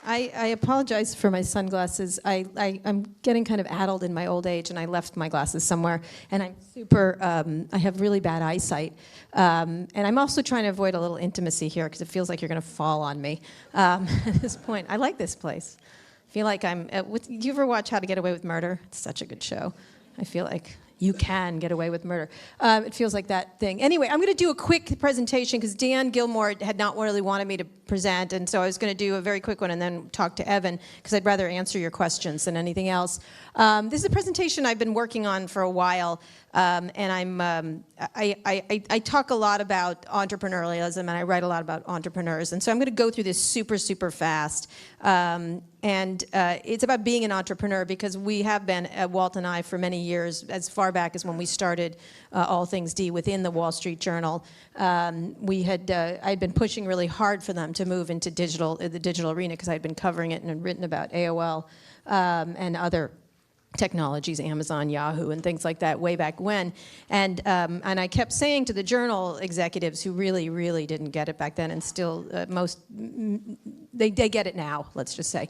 I apologize for my sunglasses. I'm getting kind of addled in my old age, and I left my glasses somewhere. And I'm I have really bad eyesight. And I'm also trying to avoid a little intimacy here because it feels like you're going to fall on me at this point. I like this place. I feel like do you ever watch How to Get Away with Murder? It's such a good show. I feel like you can get away with murder. It feels like that thing. Anyway, I'm going to do a quick presentation because Dan Gilmore had not really wanted me to present, and so I was going to do a very quick one and then talk to Evan because I'd rather answer your questions than anything else. This is a presentation I've been working on for a while, and I talk a lot about entrepreneurialism, and I write a lot about entrepreneurs, and so I'm going to go through this super, super fast. And it's about being an entrepreneur because we have been, Walt and I, for many years, as far back as when we started All Things D within the Wall Street Journal. I'd been pushing really hard for them to move into the digital arena because I'd been covering it and had written about AOL and other technologies, Amazon, Yahoo, and things like that way back when. And I kept saying to the Journal executives who really, really didn't get it back then, and still they get it now, let's just say,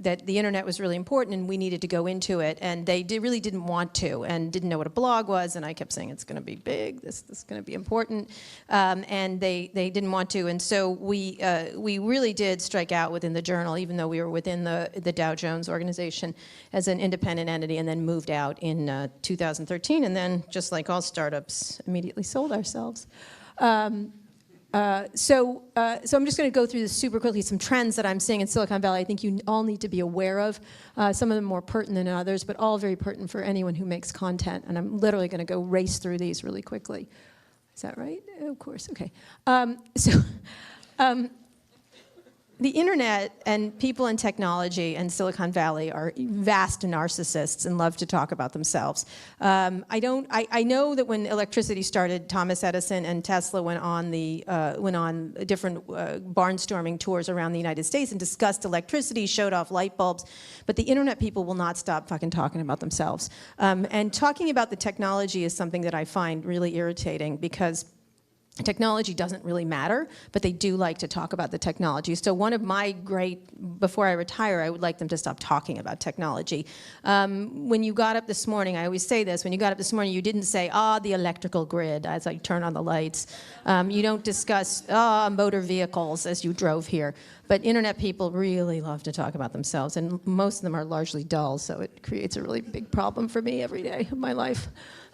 that the internet was really important and we needed to go into it. And they really didn't want to and didn't know what a blog was. And I kept saying, it's going to be big, this is going to be important. And they didn't want to. And so we really did strike out within the Journal, even though we were within the Dow Jones organization as an independent entity, and then moved out in 2013. And then, just like all startups, immediately sold ourselves. So I'm just going to go through this super quickly, some trends that I'm seeing in Silicon Valley I think you all need to be aware of. Some of them more pertinent than others, but all very pertinent for anyone who makes content. And I'm literally going to go race through these really quickly. Is that right? Of course, okay. The internet and people in technology and Silicon Valley are vast narcissists and love to talk about themselves. I know that when electricity started, Thomas Edison and Tesla went on different barnstorming tours around the United States and discussed electricity, showed off light bulbs, but the internet people will not stop fucking talking about themselves. And talking about the technology is something that I find really irritating because technology doesn't really matter, but they do like to talk about the technology. So one of my before I retire, I would like them to stop talking about technology. When you got up this morning, I always say this, when you got up this morning, you didn't say, the electrical grid, as I turn on the lights. You don't discuss, motor vehicles as you drove here. But internet people really love to talk about themselves, and most of them are largely dull, so it creates a really big problem for me every day of my life.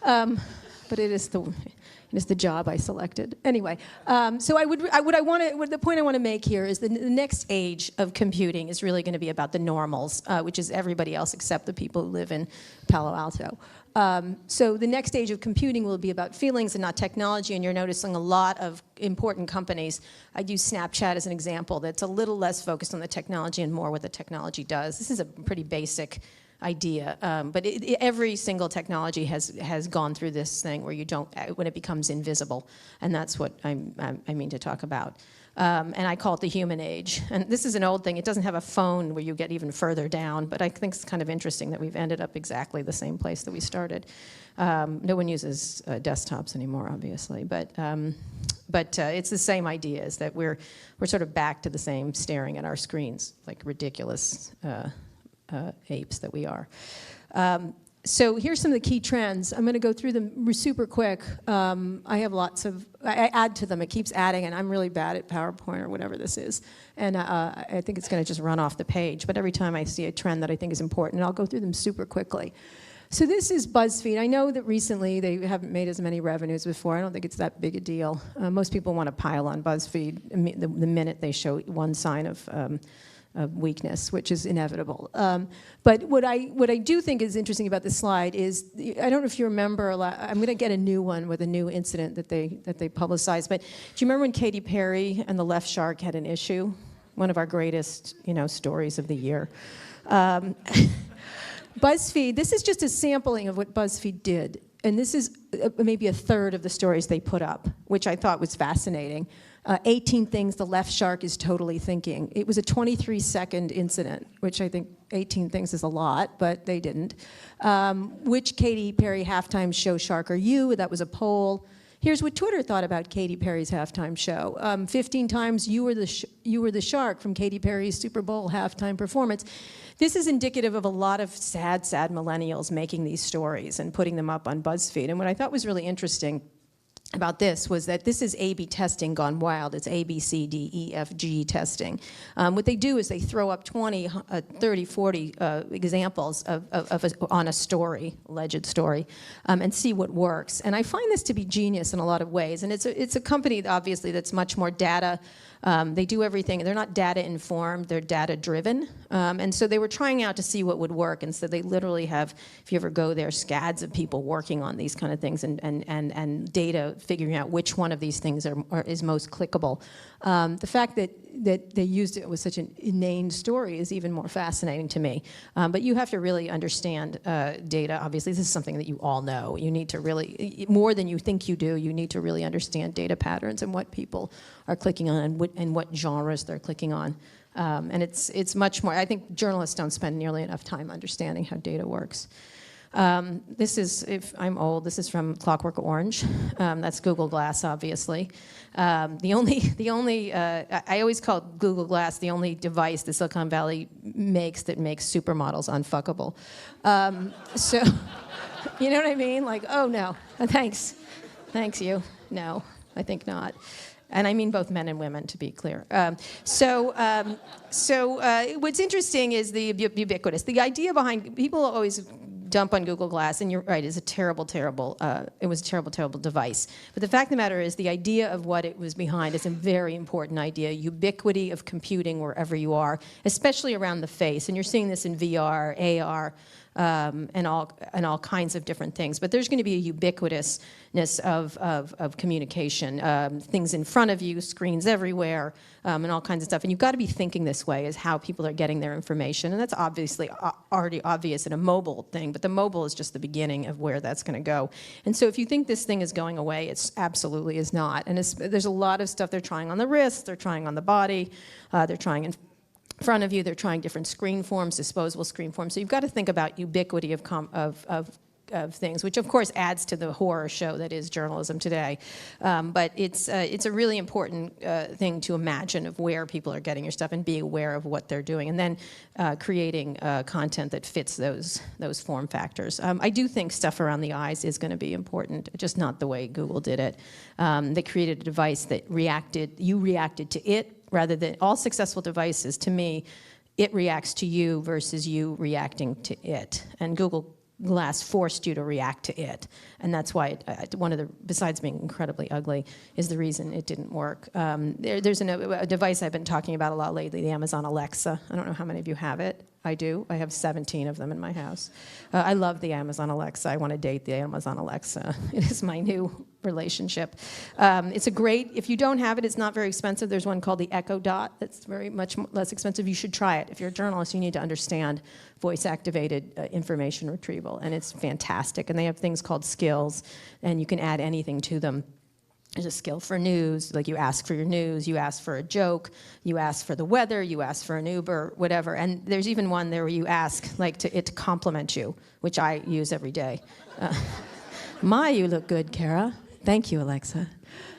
But it is the job I selected. Anyway, so the point I want to make here is the next age of computing is really going to be about the normals, which is everybody else except the people who live in Palo Alto. So the next age of computing will be about feelings and not technology, and you're noticing a lot of important companies. I'd use Snapchat as an example that's a little less focused on the technology and more what the technology does. This is a pretty basic idea, but every single technology has gone through this thing where when it becomes invisible, and that's what I mean to talk about. And I call it the human age. And this is an old thing. It doesn't have a phone where you get even further down, but I think it's kind of interesting that we've ended up exactly the same place that we started. No one uses desktops anymore, obviously, but it's the same idea, is that we're sort of back to the same staring at our screens, like ridiculous apes that we are. So here's some of the key trends. I'm going to go through them super quick. I have I add to them. It keeps adding, and I'm really bad at PowerPoint or whatever this is. And I think it's going to just run off the page. But every time I see a trend that I think is important, I'll go through them super quickly. So this is BuzzFeed. I know that recently they haven't made as many revenues before. I don't think it's that big a deal. Most people want to pile on BuzzFeed the minute they show one sign of weakness, which is inevitable. But what I do think is interesting about this slide is, I don't know if you remember, I'm going to get a new one with a new incident that they publicized, but do you remember when Katy Perry and the Left Shark had an issue? One of our greatest, stories of the year. BuzzFeed, this is just a sampling of what BuzzFeed did, and this is maybe a third of the stories they put up, which I thought was fascinating. 18 things the left shark is totally thinking. It was a 23-second incident, which I think 18 things is a lot, but they didn't. Which Katy Perry halftime show shark are you? That was a poll. Here's what Twitter thought about Katy Perry's halftime show. 15 times you were the shark from Katy Perry's Super Bowl halftime performance. This is indicative of a lot of sad millennials making these stories and putting them up on BuzzFeed. And what I thought was really interesting about this was that this is A/B testing gone wild. It's A, B, C, D, E, F, G testing. What they do is they throw up 20, 30, 40 examples on a story, alleged story, and see what works. And I find this to be genius in a lot of ways. And it's a company, obviously, that's much more data. They do everything. They're not data informed. They're data driven. And so they were trying out to see what would work. And so they literally have, if you ever go there, scads of people working on these kind of things and data figuring out which one of these things is most clickable. The fact that they used it with such an inane story is even more fascinating to me. But you have to really understand data. Obviously, this is something that you all know. You need to really, more than you think you do, you need to really understand data patterns and what people are clicking on and what genres they're clicking on. And it's much more, I think journalists don't spend nearly enough time understanding how data works. This is, if I'm old, this is from Clockwork Orange. That's Google Glass, obviously. I always call Google Glass the only device that Silicon Valley makes that makes supermodels unfuckable. So, you know what I mean? Like, oh no, thanks you. No, I think not. And I mean both men and women, to be clear. What's interesting is the ubiquitous. The idea behind, people always dump on Google Glass, and you're right, it was a terrible device. But the fact of the matter is the idea of what it was behind is a very important idea, ubiquity of computing wherever you are, especially around the face. And you're seeing this in VR, AR, and all kinds of different things. But there's going to be a ubiquitousness of communication, things in front of you, screens everywhere, and all kinds of stuff. And you've got to be thinking this way, is how people are getting their information. And that's obviously already obvious in a mobile thing, but the mobile is just the beginning of where that's going to go. And so if you think this thing is going away, it absolutely is not. And there's a lot of stuff they're trying on the wrist, they're trying on the body, they're trying in front of you, they're trying different screen forms, disposable screen forms. So you've got to think about ubiquity of things, which of course adds to the horror show that is journalism today. But it's a really important thing to imagine of where people are getting your stuff and be aware of what they're doing, and then creating content that fits those form factors. I do think stuff around the eyes is going to be important, just not the way Google did it. They created a device that you reacted to it, rather than all successful devices, to me, it reacts to you versus you reacting to it. And Google Glass forced you to react to it. And that's why besides being incredibly ugly, is the reason it didn't work. There's a device I've been talking about a lot lately, the Amazon Alexa. I don't know how many of you have it. I do. I have 17 of them in my house. I love the Amazon Alexa. I want to date the Amazon Alexa. It is my new relationship. It's a great, if you don't have it, it's not very expensive. There's one called the Echo Dot that's very much less expensive. You should try it. If you're a journalist, you need to understand voice-activated information retrieval, and it's fantastic. And they have things called skills, and you can add anything to them. There's a skill for news, like you ask for your news, you ask for a joke, you ask for the weather, you ask for an Uber, whatever. And there's even one there where you ask it to compliment you, which I use every day. You look good, Kara. Thank you, Alexa.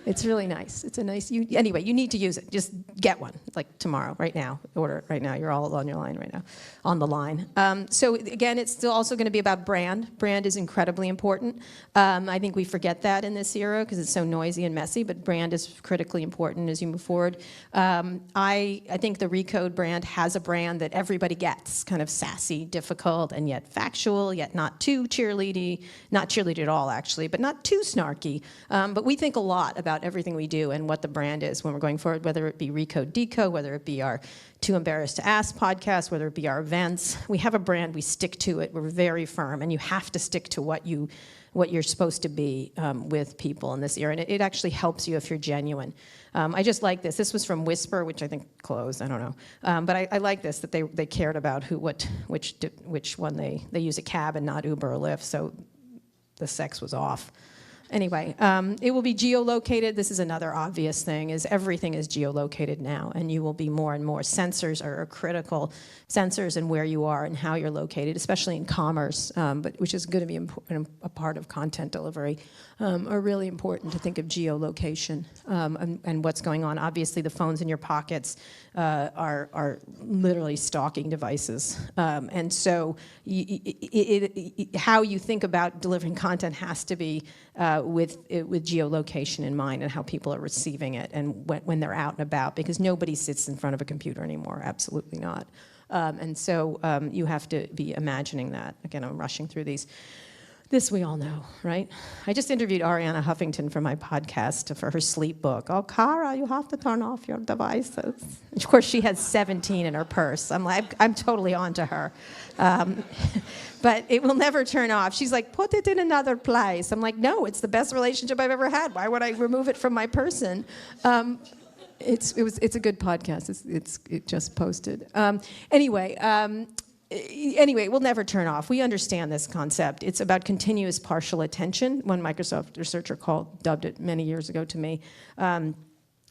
It's really nice. It's a nice, anyway, you need to use it. Just get one, like tomorrow, right now. Order it right now. You're all on your line right now, on the line. So again, it's still also going to be about brand. Brand is incredibly important. I think we forget that in this era because it's so noisy and messy, but brand is critically important as you move forward. I think the Recode brand has a brand that everybody gets, kind of sassy, difficult, and yet factual, yet not too cheerleady, not cheerleady at all, actually, but not too snarky. But we think a lot about everything we do and what the brand is when we're going forward, whether it be Recode Decode, whether it be our Too Embarrassed to Ask podcast, whether it be our events. We have a brand, we stick to it, we're very firm, and you have to stick to what you're supposed to be with people in this era, and it actually helps you if you're genuine. I just like this. This was from Whisper, which I think closed, I don't know. But I like this, that they cared about which one they use a cab and not Uber or Lyft, so the sex was off. Anyway, it will be geolocated. This is another obvious thing, is everything is geolocated now, and you will be more and more. Sensors are critical, sensors and where you are and how you're located, especially in commerce, but which is going to be a part of content delivery, are really important to think of geolocation and what's going on. Obviously, the phones in your pockets are literally stalking devices, and so how you think about delivering content has to be with geolocation in mind and how people are receiving it and when they're out and about, because nobody sits in front of a computer anymore, absolutely not. And so you have to be imagining that. Again, I'm rushing through these. This we all know, right? I just interviewed Ariana Huffington for my podcast for her sleep book. Oh, Cara, you have to turn off your devices. Of course, she has 17 in her purse. I'm totally on to her. But it will never turn off. She's like, put it in another place. I'm like, no, it's the best relationship I've ever had. Why would I remove it from my person? It's a good podcast. It just posted. Anyway, it will never turn off. We understand this concept. It's about continuous partial attention. One Microsoft researcher dubbed it many years ago to me.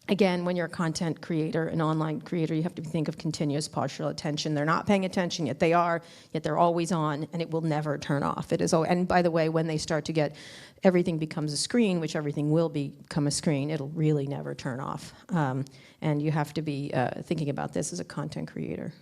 Again, when you're a content creator, an online creator, you have to think of continuous partial attention. They're not paying attention, yet they are, yet they're always on, and it will never turn off. And by the way, when they start to get, everything becomes a screen, which everything will become a screen, it'll really never turn off. And you have to be thinking about this as a content creator.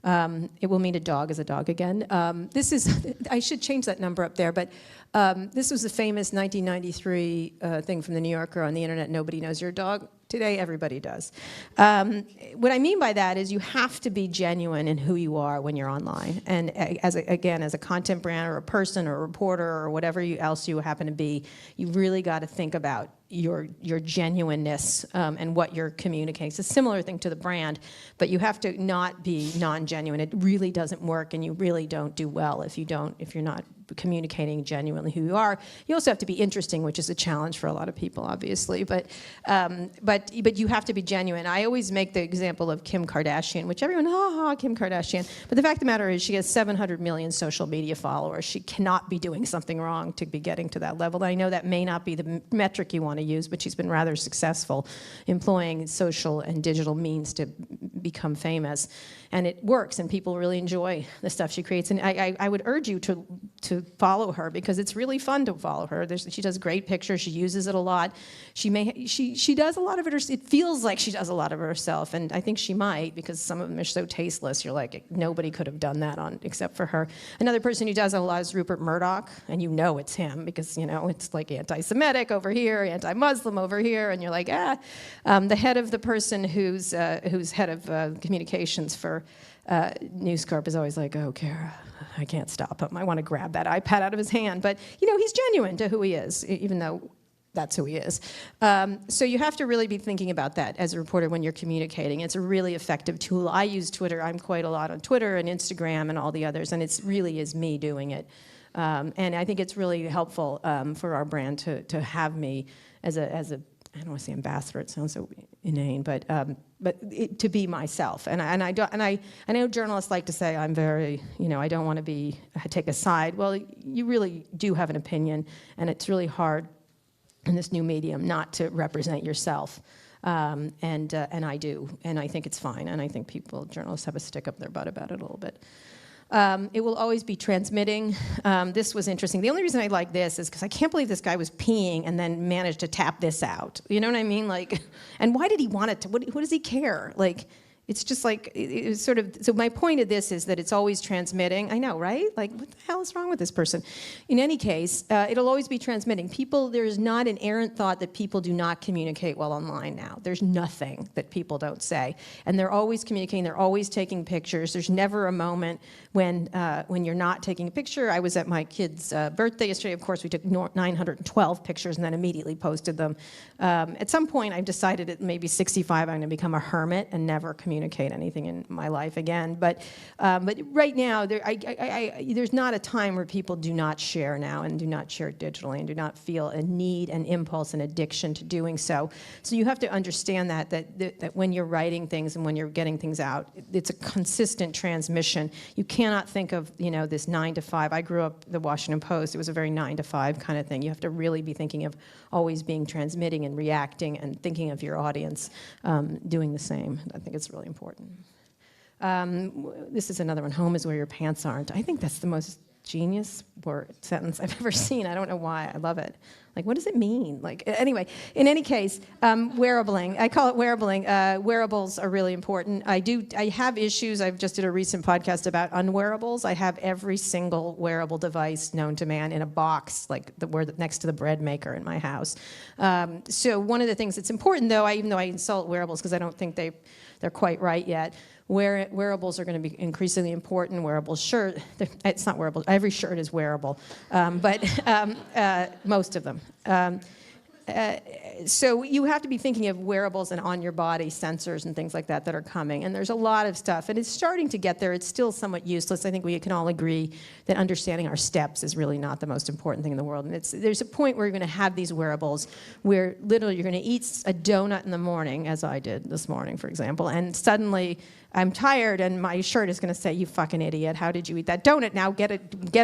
It will mean a dog is a dog again. I should change that number up there, but this was the famous 1993 thing from the New Yorker on the internet, nobody knows your dog. Today, everybody does. What I mean by that is you have to be genuine in who you are when you're online. And as a content brand or a person or a reporter or whatever else you happen to be, you really got to think about your genuineness and what you're communicating. It's a similar thing to the brand, but you have to not be non-genuine. It really doesn't work, and you really don't do well if you're not communicating genuinely who you are. You also have to be interesting, which is a challenge for a lot of people, obviously. But you have to be genuine. I always make the example of Kim Kardashian, which everyone, Kim Kardashian. But the fact of the matter is she has 700 million social media followers. She cannot be doing something wrong to be getting to that level. And I know that may not be the metric you want to use, but she's been rather successful employing social and digital means to become famous. And it works, and people really enjoy the stuff she creates. And I would urge you to follow her, because it's really fun to follow her. She does great pictures. She uses it a lot. She does a lot of it. It feels like she does a lot of it herself, and I think she might, because some of them are so tasteless. You're like, nobody could have done that except for her. Another person who does a lot is Rupert Murdoch, and you know it's him because it's like anti-Semitic over here, anti-Muslim over here, and you're like, the head of the person who's head of communications for News Corp is always like, oh, Kara, I can't stop him. I want to grab that iPad out of his hand. But, he's genuine to who he is, even though that's who he is. So you have to really be thinking about that as a reporter when you're communicating. It's a really effective tool. I use Twitter. I'm quite a lot on Twitter and Instagram and all the others, and it really is me doing it. And I think it's really helpful for our brand to have me as a I don't want to say ambassador. It sounds so inane, but to be myself. And I know journalists like to say I'm very, I don't want to take a side. Well, you really do have an opinion, and it's really hard in this new medium not to represent yourself. And I do, and I think it's fine. And I think journalists have a stick up their butt about it a little bit. It will always be transmitting. This was interesting. The only reason I like this is because I can't believe this guy was peeing and then managed to tap this out. You know what I mean? And why did he want it to? What does he care? It's just it was sort of, so my point of this is that it's always transmitting. I know, right? What the hell is wrong with this person? In any case, it'll always be transmitting. There's not an errant thought that people do not communicate well online now. There's nothing that people don't say. And they're always communicating, they're always taking pictures. There's never a moment when you're not taking a picture. I was at my kid's birthday yesterday. Of course, we took 912 pictures and then immediately posted them. At some point, I've decided at maybe 65, I'm going to become a hermit and never communicate communicate anything in my life again. But right now, there's not a time where people do not share now and do not share digitally and do not feel a need, an impulse, an addiction to doing so. So you have to understand that when you're writing things and when you're getting things out, it's a consistent transmission. You cannot think of, this 9 to 5. I grew up the Washington Post. It was a very 9 to 5 kind of thing. You have to really be thinking of always being transmitting and reacting and thinking of your audience doing the same. I think it's really important. This is another one. Home is where your pants aren't. I think that's the most genius sentence I've ever seen. I don't know why. I love it. Like, what does it mean? Like, anyway, in any case, wearabling. I call it wearabling. Wearables are really important. I have issues. I've just did a recent podcast about unwearables. I have every single wearable device known to man in a box, like next to the bread maker in my house. So one of the things that's important, though, even though I insult wearables because I don't think they're quite right yet, wearables are going to be increasingly important. Wearable shirt, it's not wearable. Every shirt is wearable, but most of them. So you have to be thinking of wearables and on your body sensors and things like that are coming. And there's a lot of stuff, and it's starting to get there. It's still somewhat useless. I think we can all agree that understanding our steps is really not the most important thing in the world. And there's a point where you're going to have these wearables where literally you're going to eat a donut in the morning, as I did this morning, for example, and suddenly I'm tired, and my shirt is going to say, "You fucking idiot! How did you eat that donut? Now get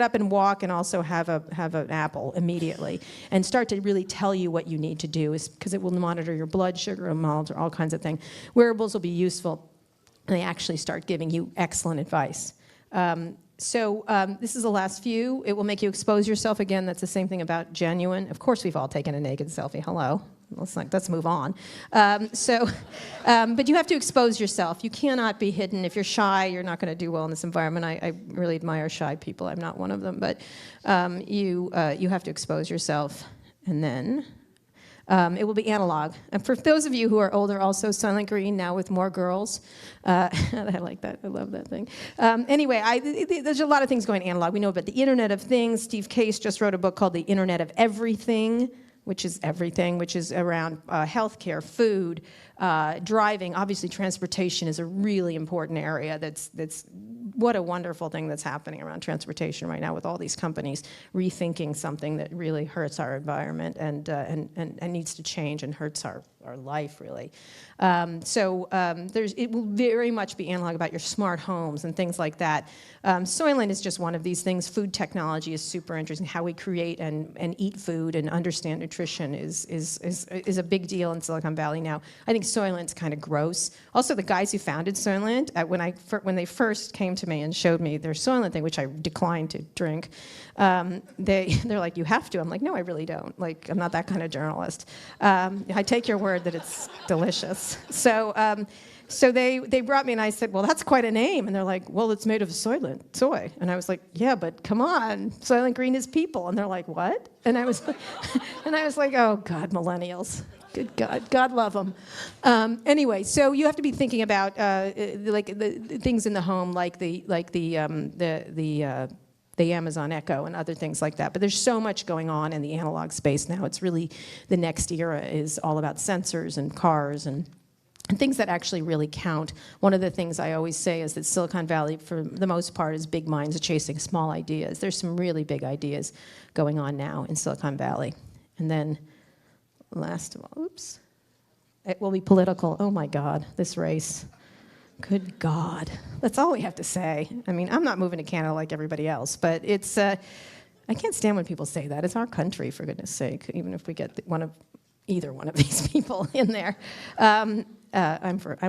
up and walk, and also have an apple immediately," and start to really tell you what you need to do, is because it will monitor your blood sugar, and monitor all kinds of things. Wearables will be useful, and they actually start giving you excellent advice. This is the last few. It will make you expose yourself again. That's the same thing about genuine. Of course, we've all taken a naked selfie. Hello. Let's move on. But you have to expose yourself. You cannot be hidden. If you're shy, you're not going to do well in this environment. I really admire shy people. I'm not one of them. But you have to expose yourself. And then it will be analog. And for those of you who are older, also Silent Green, now with more girls. I like that. I love that thing. Anyway, there's a lot of things going analog. We know about the Internet of Things. Steve Case just wrote a book called The Internet of Everything, which is everything, which is around healthcare, food, driving. Obviously, transportation is a really important area. That's what a wonderful thing that's happening around transportation right now with all these companies rethinking something that really hurts our environment and needs to change and hurts our life, really. It will very much be analog about your smart homes and things like that. Soylent is just one of these things. Food technology is super interesting. How we create and eat food and understand nutrition is a big deal in Silicon Valley now. I think Soylent's kind of gross. Also, the guys who founded Soylent, when they first came to me and showed me their Soylent thing, which I declined to drink, they're like, "You have to." I'm like, "No, I really don't. Like, I'm not that kind of journalist. I take your word that it's delicious." So they brought me, and I said, "Well, that's quite a name." And they're like, "Well, it's made of soy." And I was like, "Yeah, but come on, Soylent Green is people." And they're like, "What?" And I was like, "Oh God, millennials. Good God, God love them." Anyway, so you have to be thinking about like the things in the home, like the Amazon Echo and other things like that. But there's so much going on in the analog space now. It's really, the next era is all about sensors and cars and things that actually really count. One of the things I always say is that Silicon Valley, for the most part, is big minds chasing small ideas. There's some really big ideas going on now in Silicon Valley. And then, last of all, oops, it will be political. Oh my God, this race. Good God. That's all we have to say. I mean, I'm not moving to Canada like everybody else, but it's, I can't stand when people say that. It's our country, for goodness sake, even if we get either one of these people in there. I'm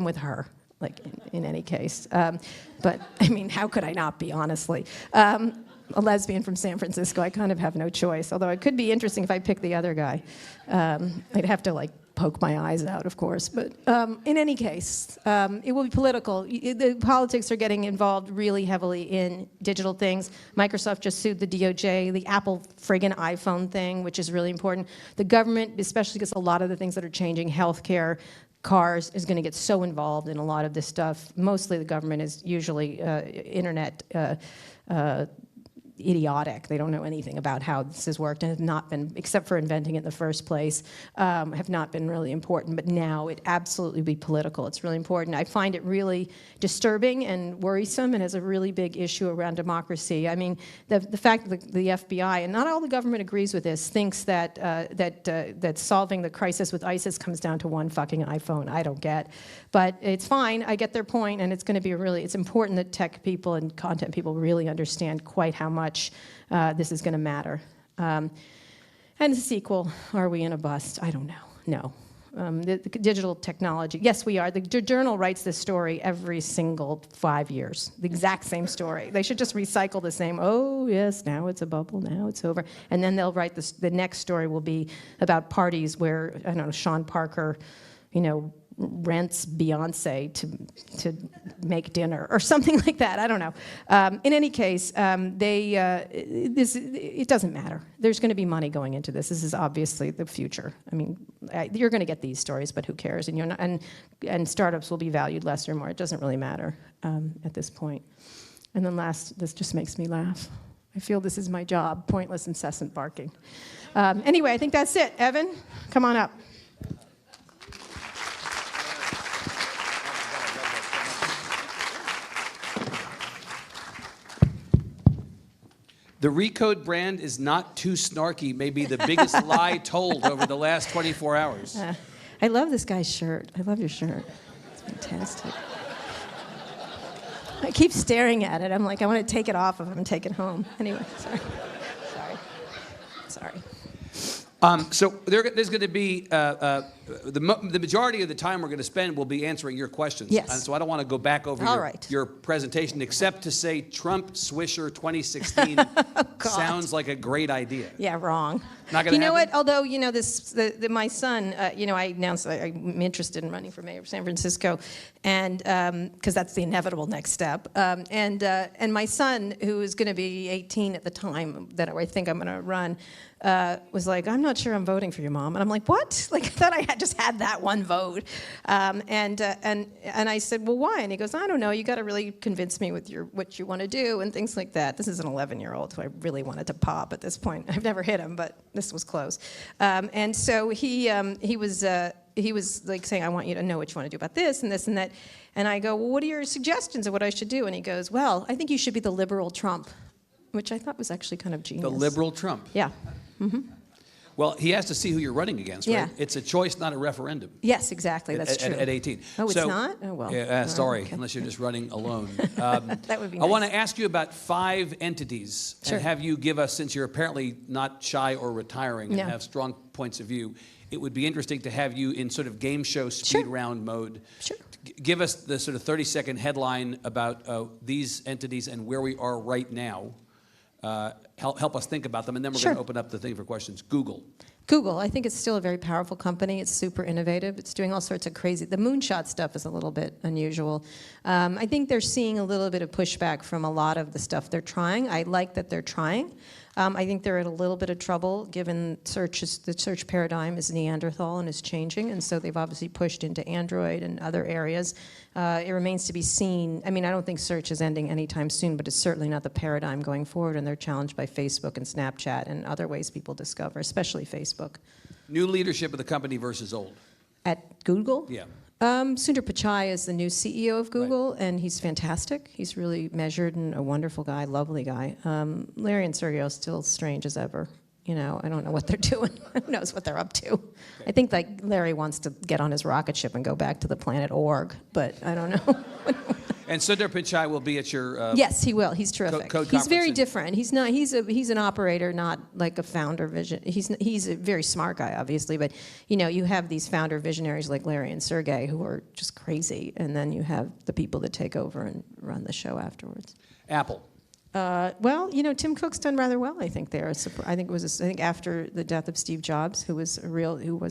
with her, like, in any case. But, I mean, how could I not be, honestly? A lesbian from San Francisco, I kind of have no choice, although it could be interesting if I picked the other guy. I'd have to, like, poke my eyes out, of course. But in any case, it will be political. The politics are getting involved really heavily in digital things. Microsoft just sued the DOJ, the Apple friggin' iPhone thing, which is really important. The government, especially because a lot of the things that are changing, healthcare, cars, is going to get so involved in a lot of this stuff. Mostly the government is usually internet idiotic. They don't know anything about how this has worked and have not been, except for inventing it in the first place, have not been really important. But now it absolutely be political. It's really important. I find it really disturbing and worrisome, and has a really big issue around democracy. I mean, the fact that the FBI, and not all the government agrees with this, thinks that that solving the crisis with ISIS comes down to one fucking iPhone. I don't get, but it's fine. I get their point, and it's going to be it's important that tech people and content people really understand quite how much this is going to matter. And the sequel, are we in a bust? I don't know. No. The digital technology, yes, we are. The Journal writes this story every single 5 years, the exact same story. They should just recycle the same, oh, yes, now it's a bubble, now it's over. And then they'll write this, the next story will be about parties where, I don't know, Sean Parker, you know, rents Beyonce to make dinner or something like that. I don't know. In any case, it doesn't matter. There's going to be money going into this. This is obviously the future. I mean, you're going to get these stories, but who cares? And you're not, and startups will be valued less or more. It doesn't really matter at this point. And then last, this just makes me laugh. I feel this is my job, pointless, incessant barking. Anyway, I think that's it. Evan, come on up. The Recode brand is not too snarky, maybe the biggest lie told over the last 24 hours. I love this guy's shirt. I love your shirt. It's fantastic. I keep staring at it. I'm like, I want to take it off of him and take it home. Anyway, sorry. So there's going to be, the majority of the time we're going to spend will be answering your questions. Yes. And so I don't want to go back over your presentation, except to say Trump Swisher 2016 sounds like a great idea. Yeah, wrong. Not going to happen? You know what? Although, you know, my son, you know, I announced I'm interested in running for mayor of San Francisco, and because that's the inevitable next step. And my son, who is going to be 18 at the time that I think I'm going to run, was like, I'm not sure I'm voting for you, Mom. And I'm like, what? Like, I thought I had just had that one vote. And I said, well, why? And he goes, I don't know. You got to really convince me with what you want to do and things like that. This is an 11-year-old who I really wanted to pop at this point. I've never hit him, but this was close. And so he was like saying, I want you to know what you want to do about this and this and that. And I go, well, what are your suggestions of what I should do? And he goes, well, I think you should be the liberal Trump, which I thought was actually kind of genius. The liberal Trump. Yeah. Mm-hmm. Well, he has to see who you're running against, right? Yeah. It's a choice, not a referendum. Yes, exactly. That's true. At 18. Oh, it's not? Oh, well. Yeah, sorry, okay. Unless you're just running alone. That would be nice. I want to ask you about 5 entities Sure. and have you give us, since you're apparently not shy or retiring and have strong points of view, it would be interesting to have you in sort of game show speed round mode. Sure. Give us the sort of 30-second headline about these entities and where we are right now. Help us think about them, and then we're going to open up the thing for questions. Google, I think it's still a very powerful company. It's super innovative. It's doing all sorts of crazy. The moonshot stuff is a little bit unusual. I think they're seeing a little bit of pushback from a lot of the stuff they're trying. I like that they're trying. I think they're in a little bit of trouble given the search paradigm is Neanderthal and is changing, and so they've obviously pushed into Android and other areas. It remains to be seen. I mean, I don't think search is ending anytime soon, but it's certainly not the paradigm going forward, and they're challenged by Facebook and Snapchat and other ways people discover, especially Facebook. new leadership of the company versus old. At Google? Yeah. Sundar Pichai is the new CEO of Google, and he's fantastic. He's really measured and a wonderful guy, lovely guy. Larry and Sergey are still strange as ever. You know, I don't know what they're doing. Who knows what they're up to? Okay. I think like Larry wants to get on his rocket ship and go back to the planet Org, but I don't know. And Sundar Pichai will be at your yes, he will. He's terrific. He's very different. He's not. He's an operator, not like a founder vision. He's a very smart guy, obviously. But you know, you have these founder visionaries like Larry and Sergey who are just crazy, and then you have the people that take over and run the show afterwards. Apple. Well, you know, Tim Cook's done rather well. I think there. I think after the death of Steve Jobs, who was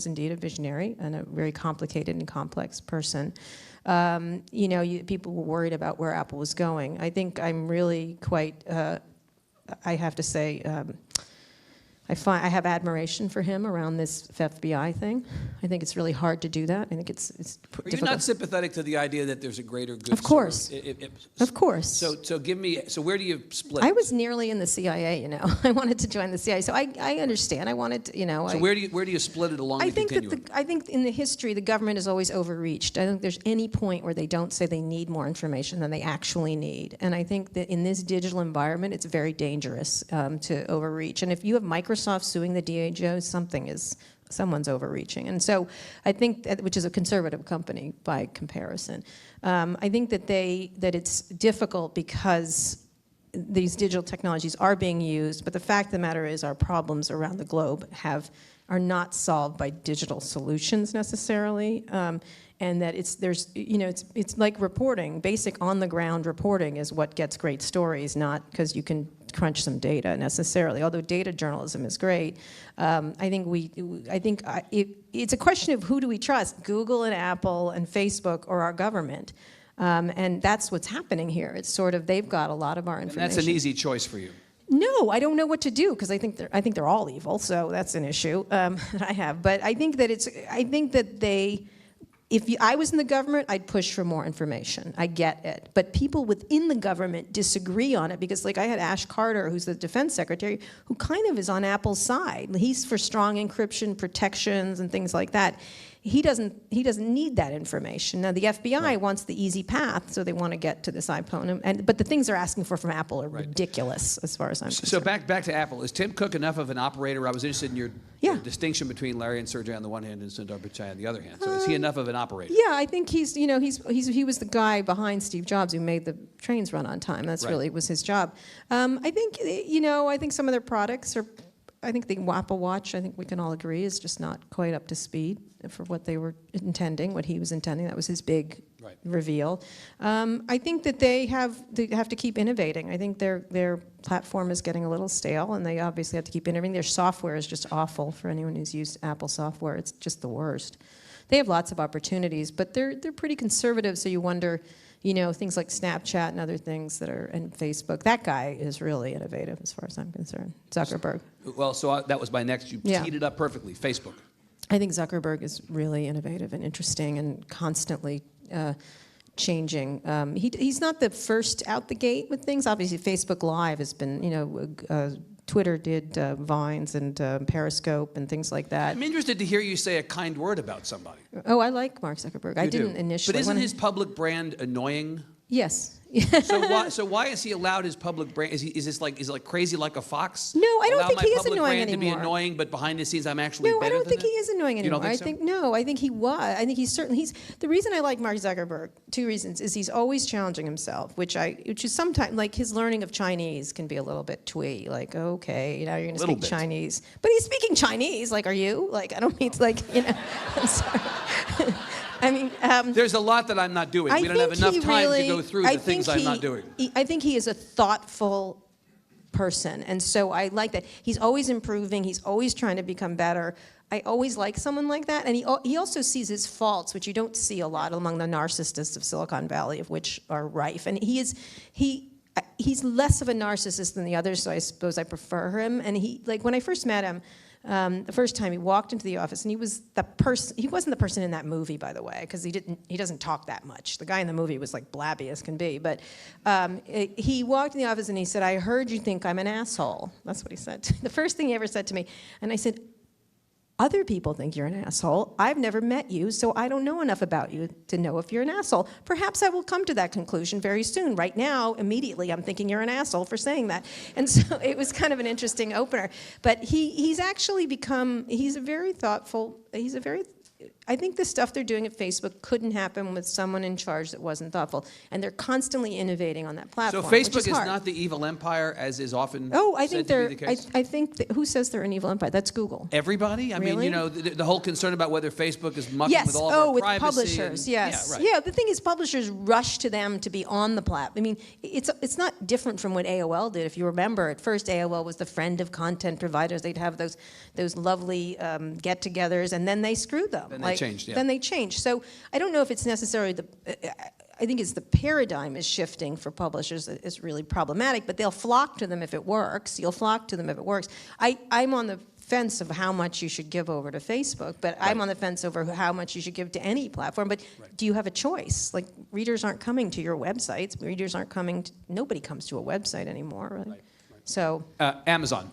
indeed a visionary and a very complicated and complex person. You know, people were worried about where Apple was going. I think I'm really quite. I have to say, I have admiration for him around this FBI thing. I think it's really hard to do that. I think it's Are difficult. you not sympathetic to the idea that there's a greater good? Of course. served? Of course. So give me. So where do you split? I was nearly in the CIA, you know. I wanted to join the CIA, so I understand. I wanted to, you know. So where do you split it along the continuum? I think in the history, the government has always overreached. I don't think there's any point where they don't say they need more information than they actually need. And I think that in this digital environment, it's very dangerous to overreach. And if you have Microsoft suing the DOJ, someone's overreaching. And so I think, which is a conservative company by comparison, I think that it's difficult because these digital technologies are being used, but the fact of the matter is our problems around the globe are not solved by digital solutions necessarily, and that it's like reporting. Basic on-the-ground reporting is what gets great stories, not because you can crunch some data necessarily. Although data journalism is great, I think it's a question of who do we trust: Google and Apple and Facebook or our government. And that's what's happening here. It's sort of they've got a lot of our information. And that's an easy choice for you. No, I don't know what to do because I think they're all evil. So that's an issue that I have. But I think that if I was in the government, I'd push for more information. I get it. But people within the government disagree on it because, like, I had Ash Carter, who's the defense secretary, who kind of is on Apple's side. He's for strong encryption protections and things like that. He doesn't need that information. Now, the FBI wants the easy path, so they want to get to this iPhone. But the things they're asking for from Apple are ridiculous, as far as I'm concerned. So back to Apple. Is Tim Cook enough of an operator? I was interested in your distinction between Larry and Sergey on the one hand and Sundar Pichai on the other hand. So is he enough of an operator? Yeah, I think he was the guy behind Steve Jobs who made the trains run on time. That's really was his job. I think some of their products are. I think the Apple Watch, I think we can all agree, is just not quite up to speed for what they were intending, what he was intending. That was his big reveal. I think that they have to keep innovating. I think their platform is getting a little stale, and they obviously have to keep innovating. Their software is just awful for anyone who's used Apple software. It's just the worst. They have lots of opportunities, but they're pretty conservative, so you wonder, things like Snapchat and other things and Facebook. That guy is really innovative as far as I'm concerned, Zuckerberg. Well, so that was my next. You teed it up perfectly. Facebook. I think Zuckerberg is really innovative and interesting and constantly changing. He's not the first out the gate with things. Obviously, Facebook Live has been, Twitter did Vines and Periscope and things like that. I'm interested to hear you say a kind word about somebody. Oh, I like Mark Zuckerberg. I didn't initially. But isn't his public brand annoying? Yes. So why is he allowed his public brand? Is it like crazy like a fox? No, I don't think he is annoying anymore. Allow my public brand to be annoying, but behind the scenes I'm actually better than No, I don't think that? he is annoying anymore. You don't think so? I think he was. I think he's the reason I like Mark Zuckerberg, two reasons, is he's always challenging himself, which is sometimes, like, his learning of Chinese can be a little bit twee, like, okay, now you're going to speak Chinese. But he's speaking Chinese, like, are you? Like, I don't mean to, like, I'm sorry. I mean, there's a lot that I'm not doing. We don't have enough time to go through the things I'm not doing. I think he is a thoughtful person, and so I like that. He's always improving. He's always trying to become better. I always like someone like that, and he also sees his faults, which you don't see a lot among the narcissists of Silicon Valley, of which are rife. And he's less of a narcissist than the others, so I suppose I prefer him. And when I first met him. The first time he walked into the office, and he was the person. He wasn't the person in that movie, by the way, because he doesn't talk that much. The guy in the movie was like blabby as can be. But he walked in the office and he said, "I heard you think I'm an asshole." That's what he said. The first thing he ever said to me, and I said, "Other people think you're an asshole. I've never met you, so I don't know enough about you to know if you're an asshole. Perhaps I will come to that conclusion very soon. Right now, immediately, I'm thinking you're an asshole for saying that." And so it was kind of an interesting opener. But he's actually become, he's a very thoughtful, I think the stuff they're doing at Facebook couldn't happen with someone in charge that wasn't thoughtful. And they're constantly innovating on that platform. So Facebook is not the evil empire, as is often said to be the case? I think who says they're an evil empire? That's Google. Everybody? I mean, the whole concern about whether Facebook is mucking with all of our with privacy. Publishers, yes. Yeah, the thing is, publishers rush to them to be on the platform. I mean, it's not different from what AOL did. If you remember, at first AOL was the friend of content providers. They'd have those lovely get-togethers, and then they screwed them. Then they changed, yeah. Then they changed. So I don't know if it's necessarily I think it's the paradigm is shifting for publishers that is really problematic, but they'll flock to them if it works. You'll flock to them if it works. I'm on the fence of how much you should give over to Facebook, but I'm on the fence over how much you should give to any platform. But do you have a choice? Like, readers aren't coming to your websites. Readers aren't coming nobody comes to a website anymore, right? So Amazon.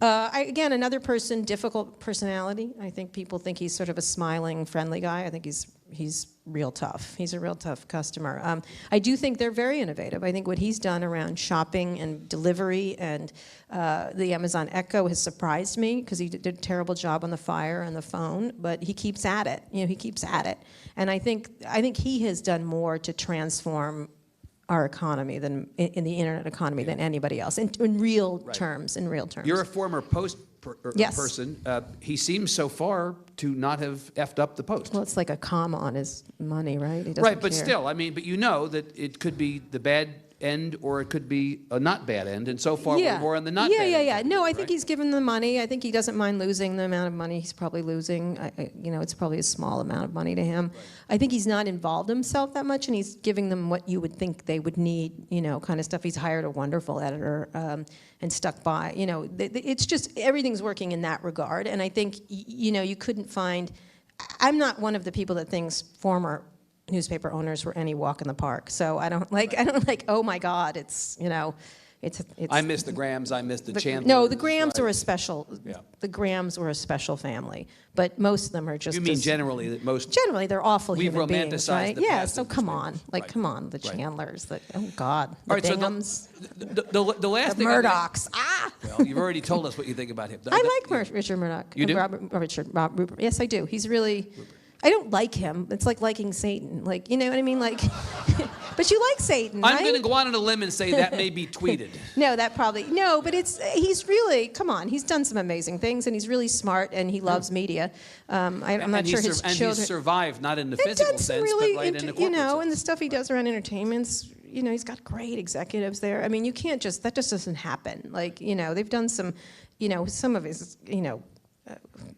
again, another person, difficult personality. I think people think he's sort of a smiling, friendly guy. I think he's real tough. He's a real tough customer. I do think they're very innovative. I think what he's done around shopping and delivery and the Amazon Echo has surprised me because he did a terrible job on the Fire and the phone, but he keeps at it. He keeps at it. And I think he has done more to transform our economy than in the internet economy than anybody else in real terms. In real terms. You're a former Post person. He seems so far to not have effed up the Post. Well, it's like a comma on his money, right? He doesn't right, but care. still, I mean, but you know that it could be the bad end or it could be a not bad end, and so far we're more on the not bad end. No, I think he's given the money. I think he doesn't mind losing the amount of money he's probably losing. It's probably a small amount of money to him. Right. I think he's not involved himself that much, and he's giving them what you would think they would need, kind of stuff. He's hired a wonderful editor and stuck by. It's just everything's working in that regard, and I think, you couldn't find. I'm not one of the people that thinks former newspaper owners were any walk in the park. So I don't like, oh my God, it's. I miss the Grahams, I miss the Chandlers. No, the Grahams are a special, the Grahams were a special family. But most of them are just. You mean generally that most. Generally, they're awful human beings, romanticized right? the Yeah, past so of come this on. family. Like, come on, the Chandlers, oh God, the All right, Binghams, so the last the thing. Murdochs. Well, you've already told us what you think about him. I like Richard Murdoch. You do? Rob Rupert. Yes, I do. He's really. I don't like him. It's like liking Satan. Like, you know what I mean? Like, but you like Satan, right? I'm going to go out on a limb and say that may be tweeted. No, but he's really, come on, he's done some amazing things, and he's really smart, and he loves media. I'm not sure his children. And he's survived, not in the physical sense, really but right in the corporate sense. And the stuff he does around entertainment's, he's got great executives there. I mean, you can't that just doesn't happen. Like, they've done some, some of his,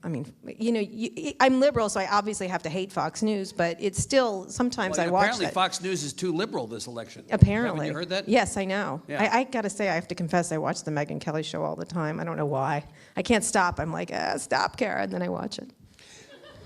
I'm liberal, so I obviously have to hate Fox News, but it's still, sometimes I watch apparently that. Fox News is too liberal this election. Apparently. Haven't you heard that? Yes, I know. Yeah. I got to say, I have to confess, I watch the Megyn Kelly show all the time. I don't know why. I can't stop. I'm like, stop, Kara, and then I watch it.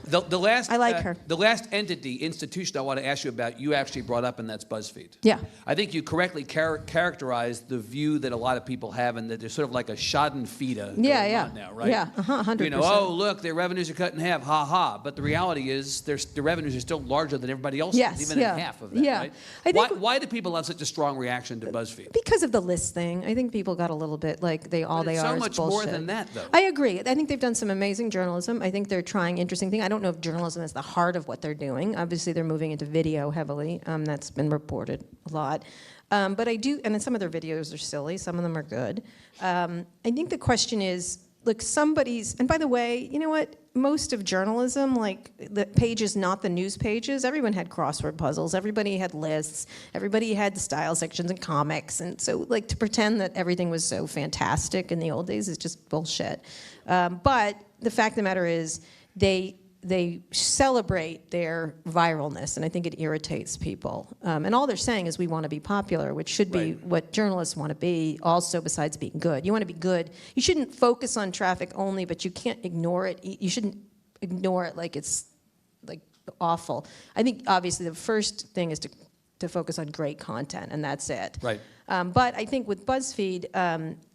The last, I like her. The last institution I want to ask you about, you actually brought up, and that's BuzzFeed. Yeah. I think you correctly characterized the view that a lot of people have, and that there's sort of like a schadenfreude going on now, right? Yeah, 100%. Oh, look, their revenues are cut in half, ha ha. But the reality is, the revenues are still larger than everybody else's, even in half of that, right? Why do people have such a strong reaction to BuzzFeed? Because of the list thing. I think people got a little bit like they are is bullshit. So much more than that, though. I agree. I think they've done some amazing journalism. I think they're trying interesting things. I don't know if journalism is the heart of what they're doing. Obviously, they're moving into video heavily. That's been reported a lot. But I do, and then some of their videos are silly. Some of them are good. I think the question is, look, and by the way, you know what? Most of journalism, like the pages, not the news pages, everyone had crossword puzzles. Everybody had lists. Everybody had the style sections and comics. And so, like, to pretend that everything was so fantastic in the old days is just bullshit. But the fact of the matter is, they celebrate their viralness, and I think it irritates people. And all they're saying is we want to be popular, which should be what journalists want to be also, besides being good. You want to be good. You shouldn't focus on traffic only, but you can't ignore it. You shouldn't ignore it like it's like awful. I think obviously the first thing is to focus on great content, and that's it. Right. But I think with BuzzFeed,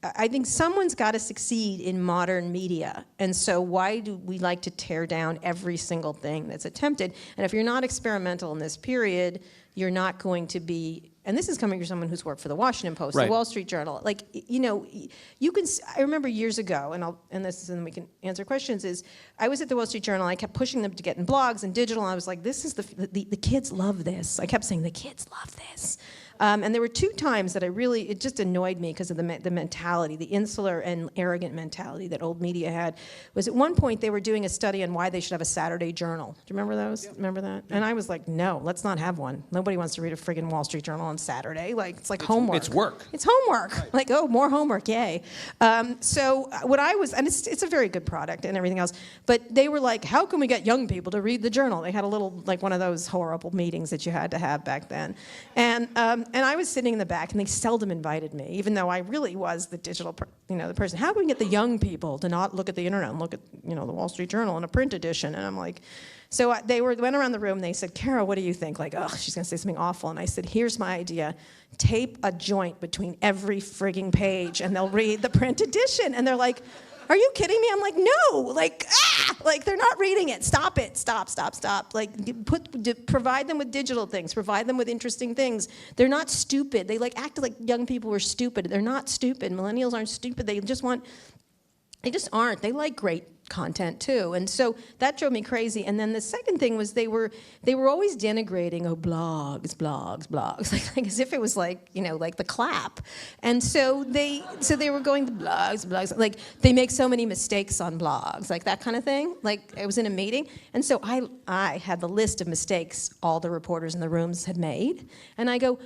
I think someone's got to succeed in modern media. And so why do we like to tear down every single thing that's attempted? And if you're not experimental in this period, you're not going to be, and this is coming from someone who's worked for the Washington Post, the Wall Street Journal. Like, you can, I remember years ago, and then we can answer questions, is I was at the Wall Street Journal, I kept pushing them to get in blogs and digital, and I was like, this is the kids love this. I kept saying, the kids love this. And there were 2 times that it just annoyed me because of the mentality, the insular and arrogant mentality that old media had. Was at one point they were doing a study on why they should have a Saturday journal. Do you remember those? Yeah. Remember that? And I was like, no, let's not have one. Nobody wants to read a friggin' Wall Street Journal on Saturday. Like, it's homework. It's work. It's homework. Right. Like, oh, more homework, yay. So what I was, and it's a very good product and everything else, but they were like, how can we get young people to read the journal? They had a little, like one of those horrible meetings that you had to have back then. And I was sitting in the back, and they seldom invited me, even though I really was the digital, the person. How can we get the young people to not look at the internet and look at, the Wall Street Journal in a print edition? And I'm like, so they went around the room, and they said, Kara, what do you think? Like, oh, she's going to say something awful. And I said, here's my idea. Tape a joint between every frigging page, and they'll read the print edition. And they're like, are you kidding me? I'm like, no, like they're not reading it. Stop it, stop. Like, provide them with digital things, provide them with interesting things. They're not stupid. They acted like young people were stupid. They're not stupid. Millennials aren't stupid. They just aren't. They like great content too, and so that drove me crazy. And then the second thing was they were always denigrating, blogs, like as if it was like the clap. And so they were going to blogs, like they make so many mistakes on blogs, like that kind of thing. Like I was in a meeting, and so I had the list of mistakes all the reporters in the rooms had made, and I go,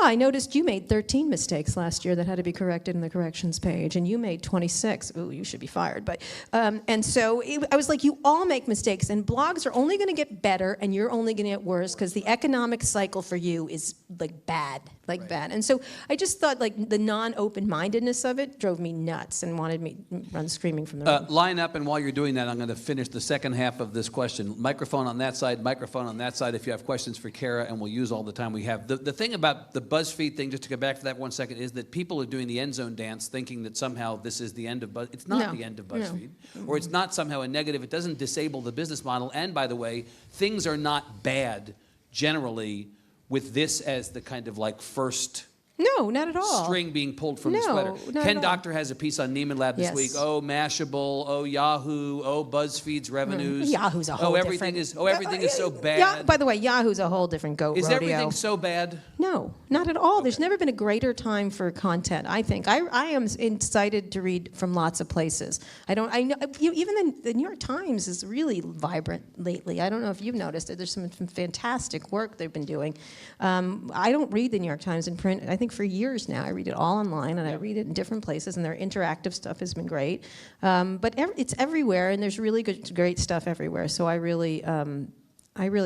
I noticed you made 13 mistakes last year that had to be corrected in the corrections page, and you made 26. Ooh, you should be fired. But and so I was like, you all make mistakes, and blogs are only going to get better, and you're only going to get worse because the economic cycle for you is bad. And so I just thought the non-open-mindedness of it drove me nuts and wanted me to run screaming from the room. Line up, and while you're doing that, I'm going to finish the second half of this question. Microphone on that side, microphone on that side if you have questions for Kara, and we'll use all the time we have. The thing about the BuzzFeed thing, just to go back to that 1 second, is that people are doing the end zone dance thinking that somehow this is the end of BuzzFeed. It's not the end of BuzzFeed. No. Or it's not somehow a negative. It doesn't disable the business model. And by the way, things are not bad generally with this as the kind of first No, not at all. String being pulled from the sweater. Ken Doctor has a piece on Neiman Lab this week. Oh, Mashable. Oh, Yahoo. Oh, BuzzFeed's revenues. Yahoo's a whole everything different... everything is so bad. By the way, Yahoo's a whole different goat rodeo. Is everything so bad? No, not at all. Okay. There's never been a greater time for content, I think. I am excited to read from lots of places. I know even the New York Times is really vibrant lately. I don't know if you've noticed it. There's some fantastic work they've been doing. I don't read the New York Times in print. I think for years now. I read it all online, and I read it in different places, and their interactive stuff has been great. But it's everywhere, and there's really great stuff everywhere. So I really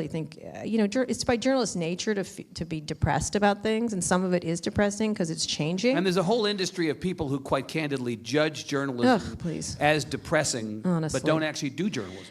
think, it's by journalists' nature to be depressed about things, and some of it is depressing because it's changing. And there's a whole industry of people who quite candidly judge journalism as depressing, honestly, but don't actually do journalism.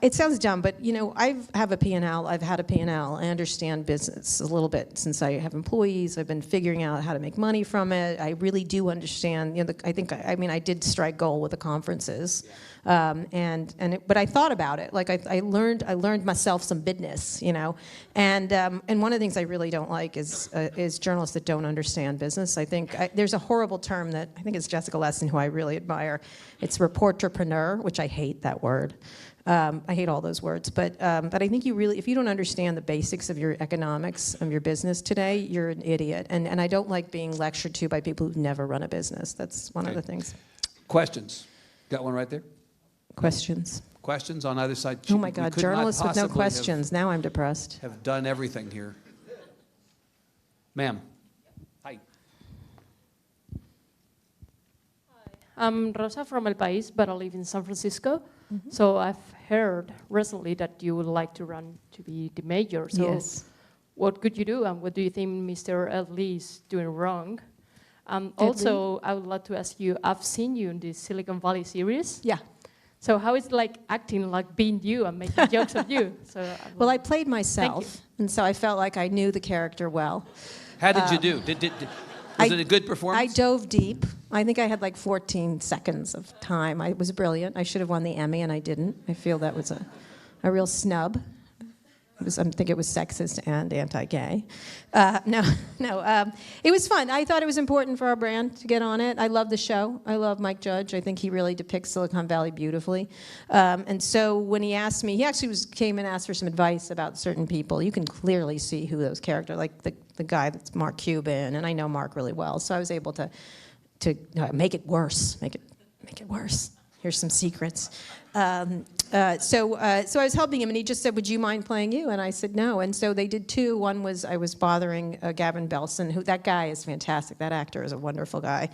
It sounds dumb, but I have a P&L. I've had a P&L. I understand business a little bit since I have employees. I've been figuring out how to make money from it. I really do understand. I did strike gold with the conferences, but I thought about it. I learned myself some business, and one of the things I really don't like is journalists that don't understand business. I think there's a horrible term that I think it's Jessica Lesson, who I really admire. It's reporterpreneur, which I hate that word. I hate all those words, but I think if you don't understand the basics of your economics of your business today, you're an idiot. And I don't like being lectured to by people who've never run a business. That's one of the things. Questions? Got one right there? Questions? Questions on either side? Oh my God, journalists with no questions. Now I'm depressed. Have done everything here. Ma'am. Hi. I'm Rosa from El País, but I live in San Francisco. Mm-hmm. So I've heard recently that you would like to run to be the mayor. So yes. What could you do, and what do you think Mr. Ed Lee is doing wrong? Also, I would like to ask you, I've seen you in the Silicon Valley series. Yeah. So how is it like acting like being you and making jokes of you? Well, I played myself, and so I felt like I knew the character well. How did you do? Was it a good performance? I dove deep. I think I had 14 seconds of time. I was brilliant. I should have won the Emmy, and I didn't. I feel that was a real snub. I think it was sexist and anti-gay. It was fun. I thought it was important for our brand to get on it. I love the show. I love Mike Judge. I think he really depicts Silicon Valley beautifully. And so when he asked me, he actually came and asked for some advice about certain people. You can clearly see who those characters, like the guy that's Mark Cuban, and I know Mark really well, so I was able to make it worse. Make it worse. Here's some secrets. So I was helping him, and he just said, "Would you mind playing you?" And I said, "No." And so they did two. One was I was bothering Gavin Belson, who that guy is fantastic. That actor is a wonderful guy,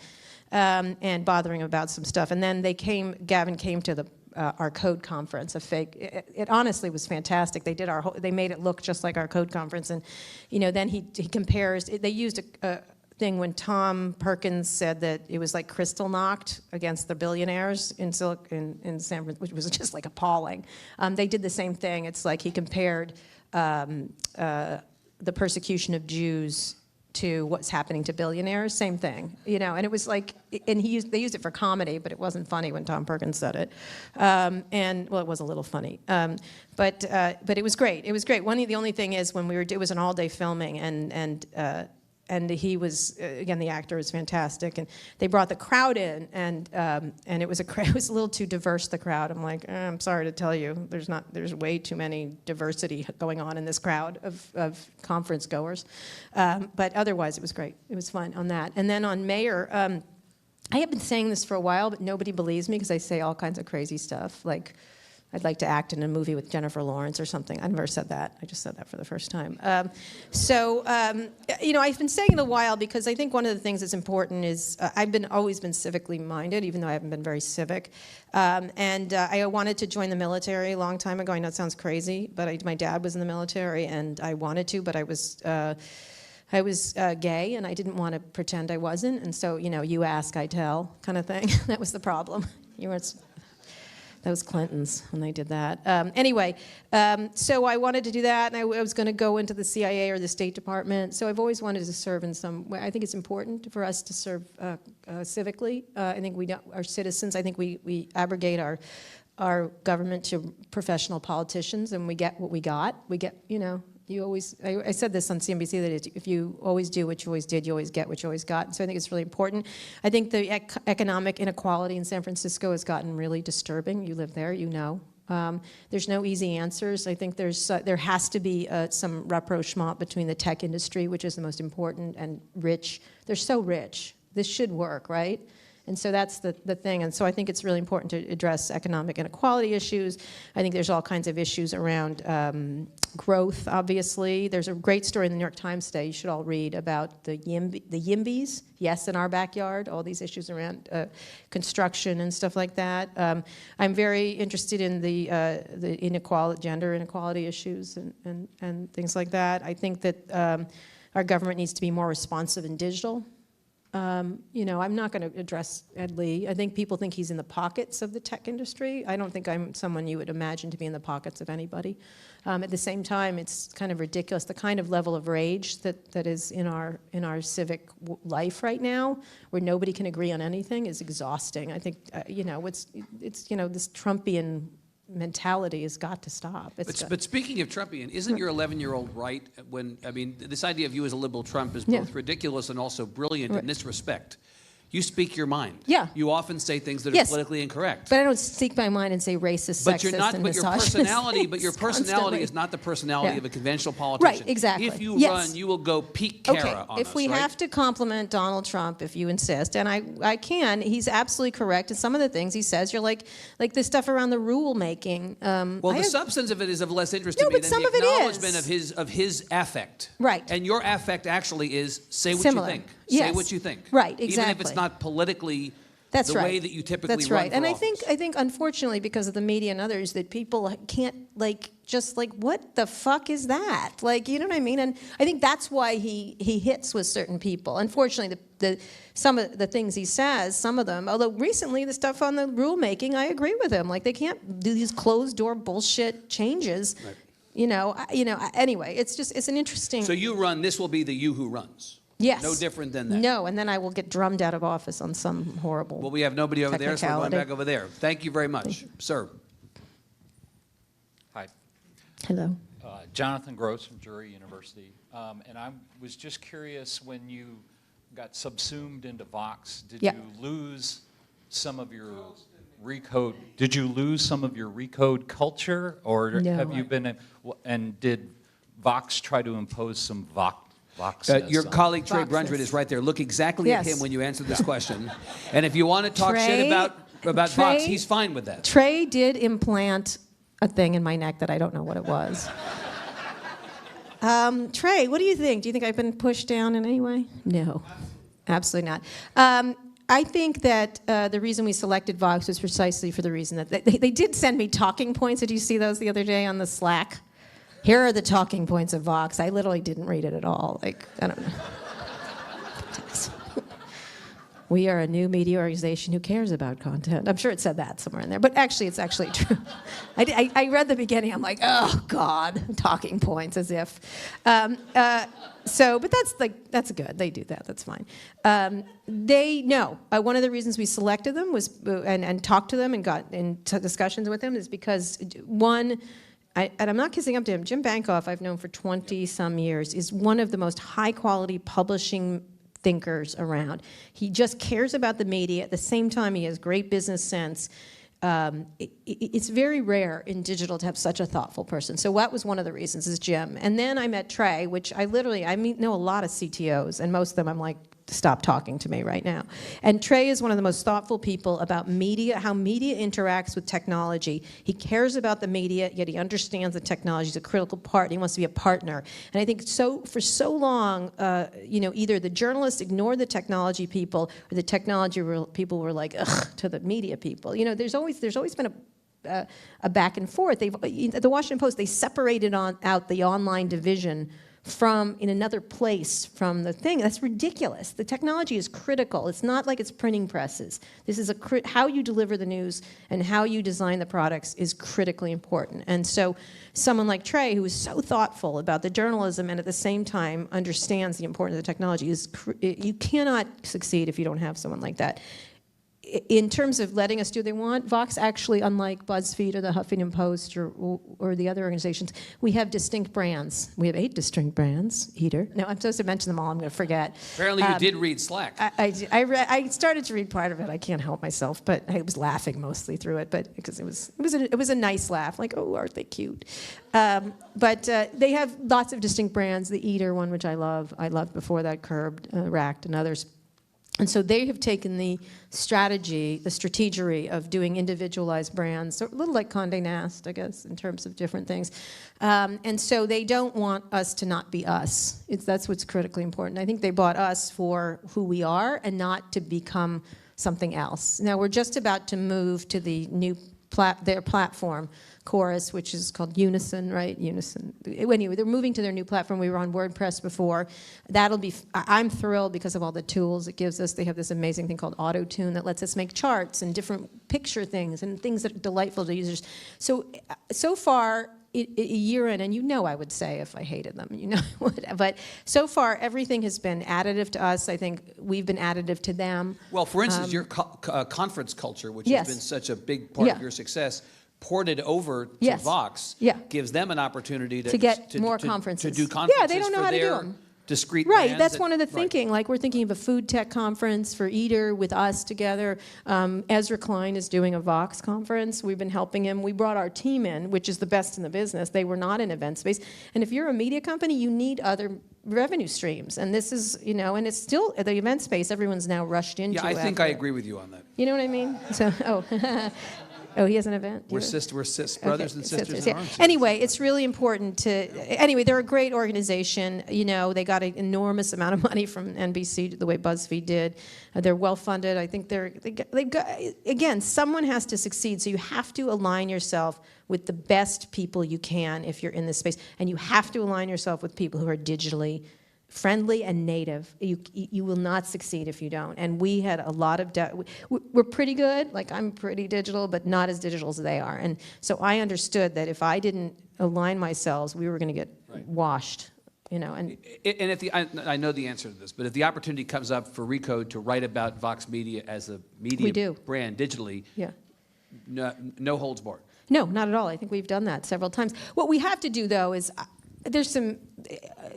and bothering him about some stuff. And then Gavin came to the our Code conference, a fake. It honestly was fantastic. They did they made it look just like our Code conference, and then he compares. They used a thing when Tom Perkins said that it was like crystal knocked against the billionaires in San Francisco, which was just like appalling. They did the same thing. It's like he compared the persecution of Jews to what's happening to billionaires. Same thing, And it was like, and they used it for comedy, but it wasn't funny when Tom Perkins said it. It was a little funny, but it was great. It was great. The only thing is when it was an all-day filming, and he was, again, the actor was fantastic, and they brought the crowd in, and it was a little too diverse, the crowd. I'm like, I'm sorry to tell you, there's way too many diversity going on in this crowd of conference goers, but otherwise it was great. It was fun on that. And then on Mayor, I have been saying this for a while, but nobody believes me because I say all kinds of crazy stuff, like I'd like to act in a movie with Jennifer Lawrence or something. I never said that. I just said that for the first time. I've been saying it a while because I think one of the things that's important is I've always been civically minded, even though I haven't been very civic. I wanted to join the military a long time ago. I know it sounds crazy, but my dad was in the military, and I wanted to, but I was gay, and I didn't want to pretend I wasn't. And so, you ask, I tell, kind of thing. That was the problem. Those Clintons, when they did that. So I wanted to do that, and I was going to go into the CIA or the State Department. So I've always wanted to serve in some way. I think it's important for us to serve civically. I think we are citizens. I think we abrogate our government to professional politicians, and we get what we got. We get, I said this on CNBC, that if you always do what you always did, you always get what you always got. And so I think it's really important. I think the economic inequality in San Francisco has gotten really disturbing. You live there, There's no easy answers. I think there has to be some rapprochement between the tech industry, which is the most important, and rich. They're so rich. This should work, right? And so that's the thing. And so I think it's really important to address economic inequality issues. I think there's all kinds of issues around growth, obviously. There's a great story in the New York Times today you should all read about the YIMBYs, yes, in our backyard, all these issues around construction and stuff like that. I'm very interested in the gender inequality issues and things like that. I think that our government needs to be more responsive and digital. I'm not going to address Ed Lee. I think people think he's in the pockets of the tech industry. I don't think I'm someone you would imagine to be in the pockets of anybody. At the same time, it's kind of ridiculous. The kind of level of rage that is in our civic life right now, where nobody can agree on anything, is exhausting. I think this Trumpian mentality has got to stop. But speaking of Trumpian, isn't your 11-year-old right this idea of you as a liberal Trump is both ridiculous and also brilliant in this respect? You speak your mind. Yeah. You often say things that are politically incorrect. But I don't speak my mind and say racist, sexist, and misogynist. But your personality is not the personality of a conventional politician. Right, exactly. If you run, you will go peak Kara on us, if we have to compliment Donald Trump, if you insist, and I can, he's absolutely correct. And some of the things he says, you're like the stuff around the rulemaking. The substance of it is of less interest to me than the acknowledgement of his affect. Right. And your affect actually is say what Similar. you think. Yes. Say what you think. Right, exactly. Even if it's not politically the way that you typically That's run right. for And office. I think unfortunately, because of the media and others, that people can't what the fuck is that? You know what I mean? And I think that's why he hits with certain people. Unfortunately, some of the things he says, some of them, although recently the stuff on the rulemaking, I agree with him. They can't do these closed door bullshit changes. Right. Anyway, it's an interesting. So you run. This will be the you who runs. Yes. No different than that. No, and then I will get drummed out of office on some horrible. Well, we have nobody over there, so we're going back over there. Thank you very much, sir. Hi. Hello. Jonathan Gross from Drury University. And I was just curious, when you got subsumed into Vox, did Yeah. you lose some of your Recode? Did you lose some of your Recode culture, or No. have you been? And did Vox try to impose some Vox? Your colleague Trey Voxness. Brundred is right there. Look exactly at Yes. him when you answer this question. And if you want to talk shit Trey- about Vox, Trey- he's fine with that. Trey did implant a thing in my neck that I don't know what it was. Trey, what do you think? Do you think I've been pushed down in any way? No, absolutely not. I think that the reason we selected Vox was precisely for the reason that they did send me talking points. Did you see those the other day on the Slack? Here are the talking points of Vox. I literally didn't read it at all. Like, I don't know. We are a new media organization who cares about content. I'm sure it said that somewhere in there, but actually, it's actually true. I read the beginning. I'm like, oh God, talking points, as if. But that's good. They do that. That's fine. One of the reasons we selected them was and talked to them and got into discussions with them is because one. And I'm not kissing up to him. Jim Bankoff, I've known for 20-some years, is one of the most high-quality publishing thinkers around. He just cares about the media. At the same time, he has great business sense. It's very rare in digital to have such a thoughtful person. So that was one of the reasons, is Jim. And then I met Trey, which I know a lot of CTOs, and most of them I'm like, stop talking to me right now. And Trey is one of the most thoughtful people about media, how media interacts with technology. He cares about the media, yet he understands that technology is a critical part, and he wants to be a partner. And I think for so long, either the journalists ignored the technology people, or the technology people were like, ugh, to the media people. There's always been a back and forth. At the Washington Post, they separated out the online division in another place from the thing. That's ridiculous. The technology is critical. It's not like it's printing presses. This is how you deliver the news and how you design the products is critically important. And so someone like Trey, who is so thoughtful about the journalism and at the same time understands the importance of the technology, you cannot succeed if you don't have someone like that. In terms of letting us do what they want, Vox actually, unlike BuzzFeed or the Huffington Post or the other organizations, we have distinct brands. We have 8 distinct brands. Eater. No, I'm supposed to mention them all. I'm going to forget. Apparently you did read Slack. I started to read part of it. I can't help myself, but I was laughing mostly through it, but because it was a nice laugh, like, oh, aren't they cute? But they have lots of distinct brands. The Eater one, which I loved before that, Curbed, Racked, and others. And so they have taken the strategery of doing individualized brands, a little like Condé Nast, I guess, in terms of different things. And so they don't want us to not be us. That's what's critically important. I think they bought us for who we are and not to become something else. Now, we're just about to move to the new their platform, Chorus, which is called Unison, right? Unison. Anyway, they're moving to their new platform. We were on WordPress before. I'm thrilled because of all the tools it gives us. They have this amazing thing called Auto-Tune that lets us make charts and different picture things and things that are delightful to users. So far, a year in, and I would say if I hated them, I would. But so far, everything has been additive to us. I think we've been additive to them. Well, for instance, your conference culture, which Yes. has been such a big part of your success, ported over to Vox, gives them an opportunity to get more conferences. To do conferences. Yeah, they don't know how to do them. Discrete Right, brands that's one of the thinking. Like, we're thinking of a food tech conference for Eater with us together. Ezra Klein is doing a Vox conference. We've been helping him. We brought our team in, which is the best in the business. They were not in event space. And if you're a media company, you need other revenue streams. And this is, and it's still the event space everyone's now rushed into. Yeah, I think I agree with you on that. You know what I mean? So, Oh, he has an event? We're brothers and sisters in arms. Anyway, it's really important anyway, they're a great organization. They got an enormous amount of money from NBC, the way BuzzFeed did. They're well-funded. I think again, someone has to succeed, so you have to align yourself with the best people you can if you're in this space. And you have to align yourself with people who are digitally friendly and native. You will not succeed if you don't. And we had a lot of, we're pretty good, like I'm pretty digital, but not as digital as they are. And so I understood that if I didn't align myself, we were going to get washed. And I know the answer to this, but if the opportunity comes up for Recode to write about Vox Media as a media brand digitally, no holds barred. No, not at all. I think we've done that several times. What we have to do, though, is there's some,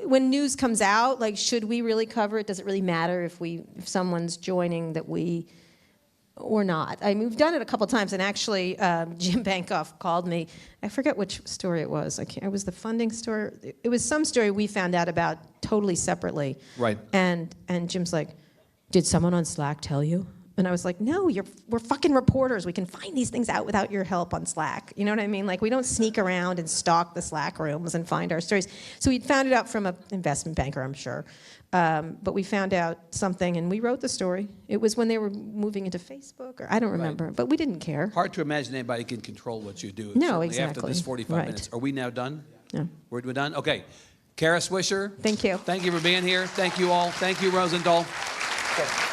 when news comes out, like, should we really cover it? Does it really matter if someone's joining that we, or not? I mean, we've done it a couple times, and actually, Jim Bankoff called me. I forget which story it was. It was the funding story. It was some story we found out about totally separately. Right. And Jim's like, did someone on Slack tell you? And I was like, no, we're fucking reporters. We can find these things out without your help on Slack. You know what I mean? Like, we don't sneak around and stalk the Slack rooms and find our stories. So we'd found it out from an investment banker, I'm sure. But we found out something, and we wrote the story. It was when they were moving into Facebook, or I don't remember. But we didn't care. Hard to imagine anybody can control what you do. No, certainly exactly. After this 45 Right. minutes. Are we now done? Yeah. We're done? Okay. Kara Swisher. Thank you. Thank you for being here. Thank you all. Thank you, Rosendahl. Okay.